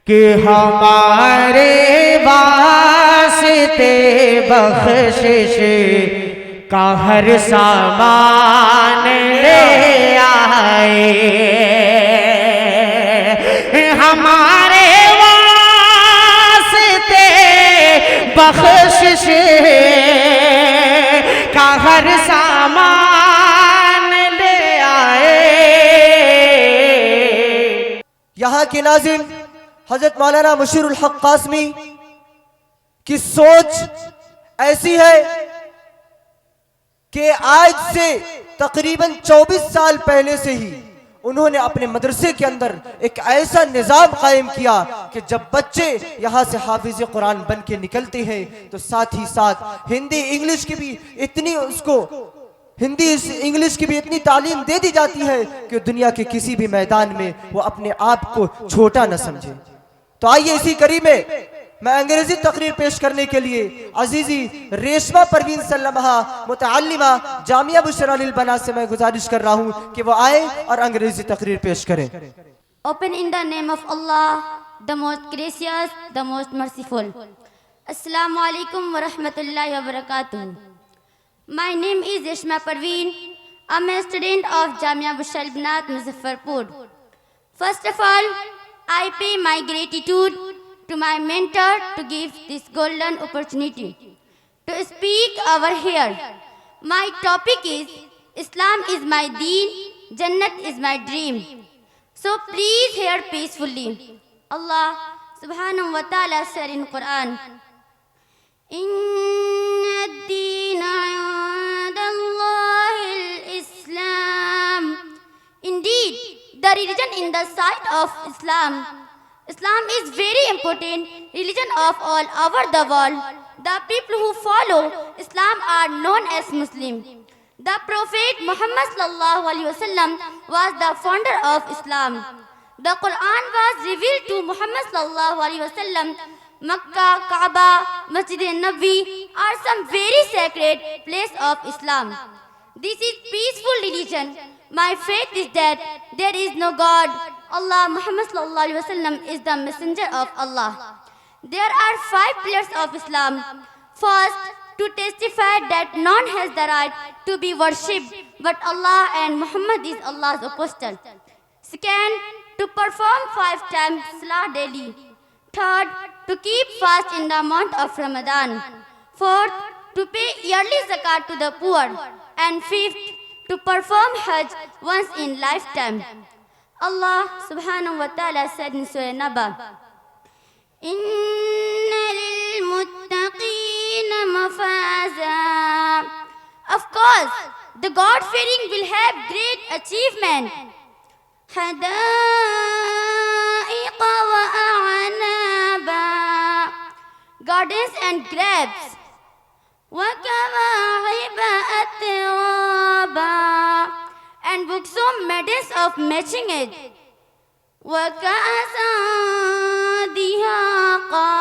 कि हमारे वास्ते बख्शिश का हर सामान ले आए, हमारे वास्ते बख्शिश का हर सामान ले आए। यहाँ के नाज़िम हजरत मौलाना मुशीरुल हक कासमी की सोच ऐसी है कि आज से तकरीबन 24 साल पहले से ही उन्होंने अपने मदरसे के अंदर एक ऐसा निज़ाम कायम किया कि जब बच्चे यहाँ से हाफिज़ कुरान बन के निकलते हैं तो साथ ही साथ हिंदी इंग्लिश की भी इतनी इतनी तालीम दे दी जाती है कि दुनिया के किसी भी मैदान में वो अपने आप को छोटा न समझे। तो आइए इसी कड़ी में मैं अंग्रेजी तकरीर पेश करने के लिए अजीजी रेशमा परवीन सल्लमहा मुतअल्लिमा जामिया बुशरा लिलबनात से मैं गुजारिश कर रहा हूँ कि वो आए और अंग्रेजी तकरीर पेश करें। Open in the name of Allah, the most gracious, the most merciful. Assalamu alaikum wa rahmatullahi wa barakatuh. My name is Reshma praveen. I'm a student of Jamia Bushra Lilbanat, Muzaffarpur. First of all, I pay my gratitude to my mentor to give this golden opportunity to speak over here. My topic is Islam is my deen, Jannat is my dream. So please hear peacefully. Allah subhanahu wa ta'ala said in Quran, Inna ad-deena 'inda Allahi al-Islam. Indeed, the religion in the sight of Islam is very important religion of all over the world. The people who follow Islam are known as Muslim. The Prophet Muhammad sallallahu alaihi wasallam was the founder of Islam. The Quran was revealed to Muhammad sallallahu alaihi wasallam. Makkah, Kaaba, Masjid an-Nabawi are some very sacred place of Islam. This is peaceful religion. My faith is that there is no God. Allah Muhammad sallallahu alaihi wasallam is the messenger of Allah. There are 5 pillars of Islam. First, to testify that none has the right to be worshipped but Allah and Muhammad is Allah's apostle. Second, to perform 5 times salah daily. Third, to keep fast in the month of Ramadan. Fourth, to pay yearly zakat to the poor. And fifth, to perform Hajj once in lifetime. Allah subhanahu wa ta'ala said in Surah Naba, Inna lil-muttaqina mafaza. Of course, the God-fearing will have great achievement. Hadaiqa wa a'naba. Gardens and grapes. Wa kawa'iba atraba. And books of maidens of matching age. وَكَأْسًا دِهَاقًا.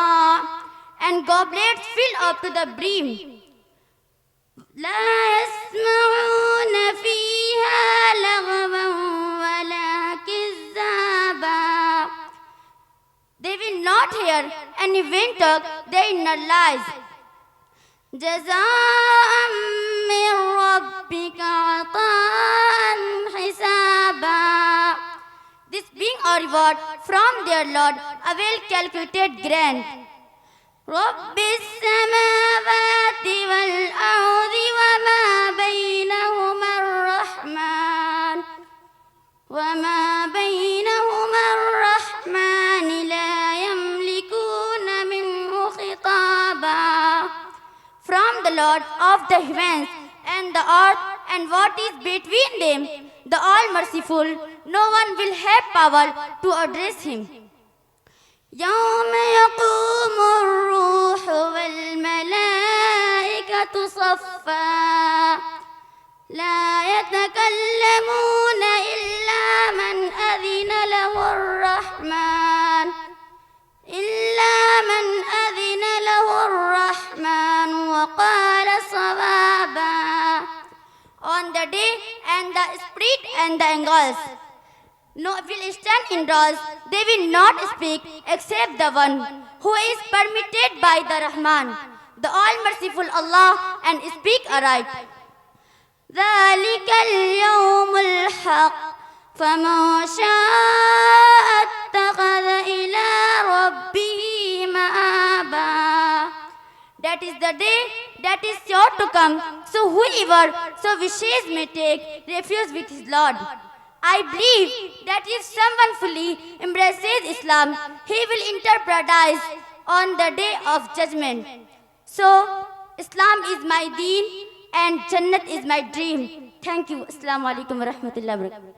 And goblets filled up to the brim. لَا يَسْمَعُونَ فِيهَا لَغْوًا وَلَا كِذَّابًا. They will not hear any vain talk day in their lives. جَزَاءً مِّن رَّبِّكَ عَطَاءً حِسَابًا. This being a reward from their Lord, a well-calculated grant. رَبِّ السَّمَاوَاتِ وَالْأَرْضِ وَمَا بَيْنَهُمَا الرَّحْمَنُ وَمَا بَيْنَهُمَا الرَّحْمَنِ لَا يَمْلِكُونَ مِنْهُ خِطَابًا. From the Lord of the heavens and the earth and what is between them, the All-Merciful, no one will have power to address him. يَوْمَ يَقُومُ الرُّوحُ وَالْمَلَائِكَةُ صَفًّا لَا يَتَكَلَّمُونَ إِلَّا مَنْ أَذِنَ لَهُ الرَّحْمَنُ وَقَالَ صَوَابًا. On the day and the spirit and the angels, no will stand indoors, they will not speak except the one who is permitted by the Rahman, the all-merciful Allah, and speak aright. ذلك اليوم الحق فمن شاء اتخذ إلى ربه مآبا. That is the day that is sure to come, so whoever so wishes may take refuge with his Lord. I believe that if someone fully embraces Islam, he will enter paradise on the day of judgment. So, Islam is my deen and Jannat is my dream. Thank you. Assalamu alaikum wa rahmatullahi wa barakatuh.